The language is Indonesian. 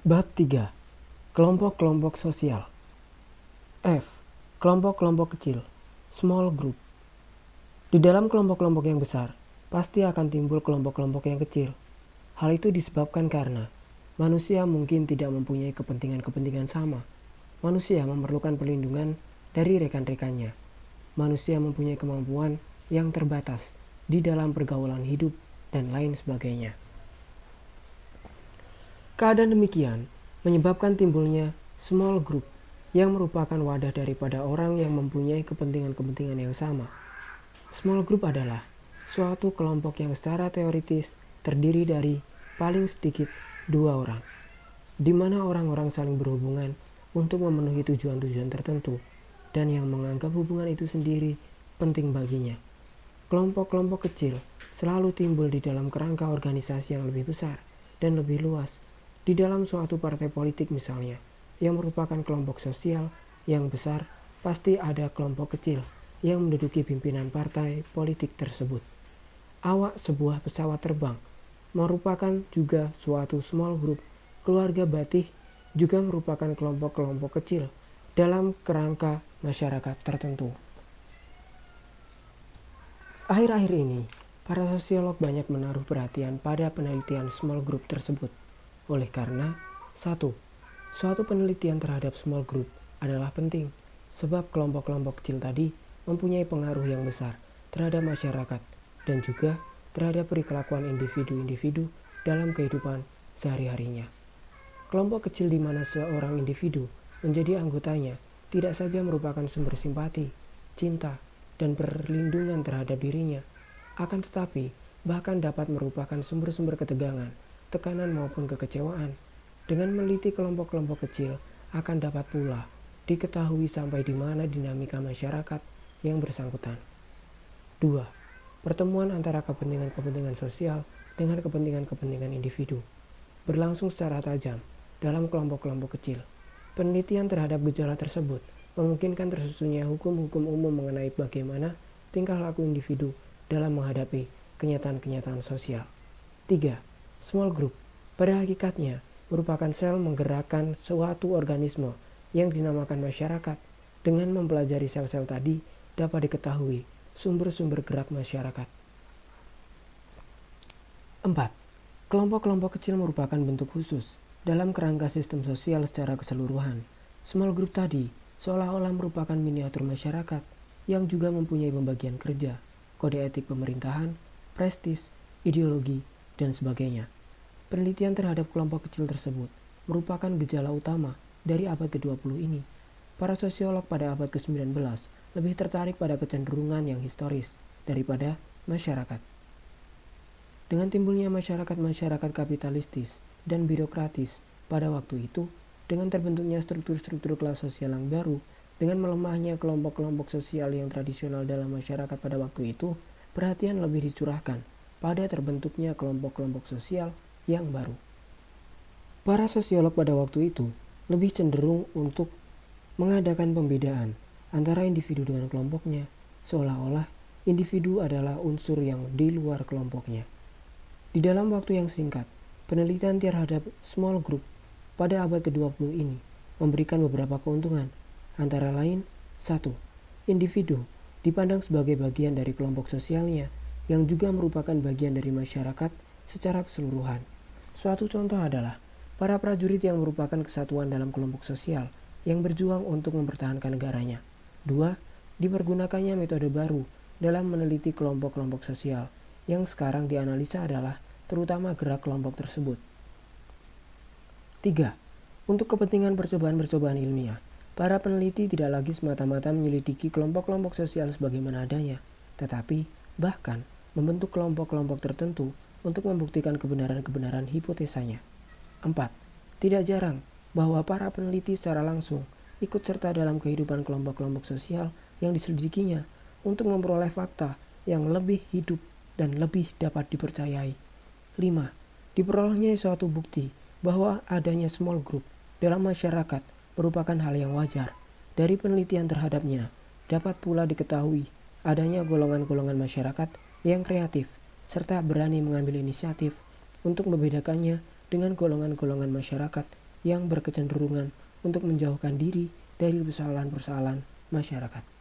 Bab 3. Kelompok-kelompok sosial. F. Kelompok-kelompok kecil, small group. Di dalam kelompok-kelompok yang besar, pasti akan timbul kelompok-kelompok yang kecil. Hal itu disebabkan karena manusia mungkin tidak mempunyai kepentingan-kepentingan sama. Manusia memerlukan perlindungan dari rekan-rekannya. Manusia mempunyai kemampuan yang terbatas di dalam pergaulan hidup dan lain sebagainya. Keadaan demikian menyebabkan timbulnya small group yang merupakan wadah daripada orang yang mempunyai kepentingan-kepentingan yang sama. Small group adalah suatu kelompok yang secara teoritis terdiri dari paling sedikit 2 orang, di mana orang-orang saling berhubungan untuk memenuhi tujuan-tujuan tertentu dan yang menganggap hubungan itu sendiri penting baginya. Kelompok-kelompok kecil selalu timbul di dalam kerangka organisasi yang lebih besar dan lebih luas. Di dalam suatu partai politik misalnya, yang merupakan kelompok sosial yang besar, pasti ada kelompok kecil yang menduduki pimpinan partai politik tersebut. Awak sebuah pesawat terbang merupakan juga suatu small group. Keluarga Batih juga merupakan kelompok-kelompok kecil dalam kerangka masyarakat tertentu. Akhir-akhir ini, para sosiolog banyak menaruh perhatian pada penelitian small group tersebut. Oleh karena, suatu penelitian terhadap small group adalah penting, sebab kelompok-kelompok kecil tadi mempunyai pengaruh yang besar terhadap masyarakat dan juga terhadap perilakuan individu-individu dalam kehidupan sehari-harinya. Kelompok kecil di mana seorang individu menjadi anggotanya tidak saja merupakan sumber simpati, cinta, dan perlindungan terhadap dirinya, akan tetapi bahkan dapat merupakan sumber-sumber ketegangan, tekanan maupun kekecewaan. Dengan meneliti kelompok-kelompok kecil akan dapat pula diketahui sampai di mana dinamika masyarakat yang bersangkutan. 2. Pertemuan antara kepentingan-kepentingan sosial dengan kepentingan-kepentingan individu berlangsung secara tajam dalam kelompok-kelompok kecil. Penelitian terhadap gejala tersebut memungkinkan tersusunnya hukum-hukum umum mengenai bagaimana tingkah laku individu dalam menghadapi kenyataan-kenyataan sosial. 3. Small group pada hakikatnya merupakan sel menggerakkan suatu organisme yang dinamakan masyarakat. Dengan mempelajari sel-sel tadi dapat diketahui sumber-sumber gerak masyarakat. 4. Kelompok-kelompok kecil merupakan bentuk khusus dalam kerangka sistem sosial secara keseluruhan. Small group tadi seolah-olah merupakan miniatur masyarakat yang juga mempunyai pembagian kerja, kode etik pemerintahan, prestis, ideologi, dan sebagainya. Penelitian terhadap kelompok kecil tersebut merupakan gejala utama dari abad ke-20 ini. Para sosiolog pada abad ke-19 lebih tertarik pada kecenderungan yang historis daripada masyarakat. Dengan timbulnya masyarakat-masyarakat kapitalistis dan birokratis pada waktu itu, dengan terbentuknya struktur-struktur kelas sosial yang baru, dengan melemahnya kelompok-kelompok sosial yang tradisional dalam masyarakat pada waktu itu, perhatian lebih dicurahkan pada terbentuknya kelompok-kelompok sosial yang baru. Para sosiolog pada waktu itu lebih cenderung untuk mengadakan pembedaan antara individu dengan kelompoknya, seolah-olah individu adalah unsur yang di luar kelompoknya. Di dalam waktu yang singkat, penelitian terhadap small group pada abad ke-20 ini memberikan beberapa keuntungan, antara lain 1. Individu dipandang sebagai bagian dari kelompok sosialnya yang juga merupakan bagian dari masyarakat secara keseluruhan. Suatu contoh adalah para prajurit yang merupakan kesatuan dalam kelompok sosial yang berjuang untuk mempertahankan negaranya. 2. Dipergunakannya metode baru dalam meneliti kelompok-kelompok sosial yang sekarang dianalisa adalah terutama gerak kelompok tersebut. 3. Untuk kepentingan percobaan-percobaan ilmiah, para peneliti tidak lagi semata-mata menyelidiki kelompok-kelompok sosial sebagaimana adanya, tetapi bahkan membentuk kelompok-kelompok tertentu untuk membuktikan kebenaran-kebenaran hipotesanya. 4. Tidak jarang bahwa para peneliti secara langsung ikut serta dalam kehidupan kelompok-kelompok sosial yang diselidikinya untuk memperoleh fakta yang lebih hidup dan lebih dapat dipercayai. 5. Diperolehnya suatu bukti bahwa adanya small group dalam masyarakat merupakan hal yang wajar. Dari penelitian terhadapnya dapat pula diketahui adanya golongan-golongan masyarakat yang kreatif serta berani mengambil inisiatif untuk membedakannya dengan golongan-golongan masyarakat yang berkecenderungan untuk menjauhkan diri dari persoalan-persoalan masyarakat.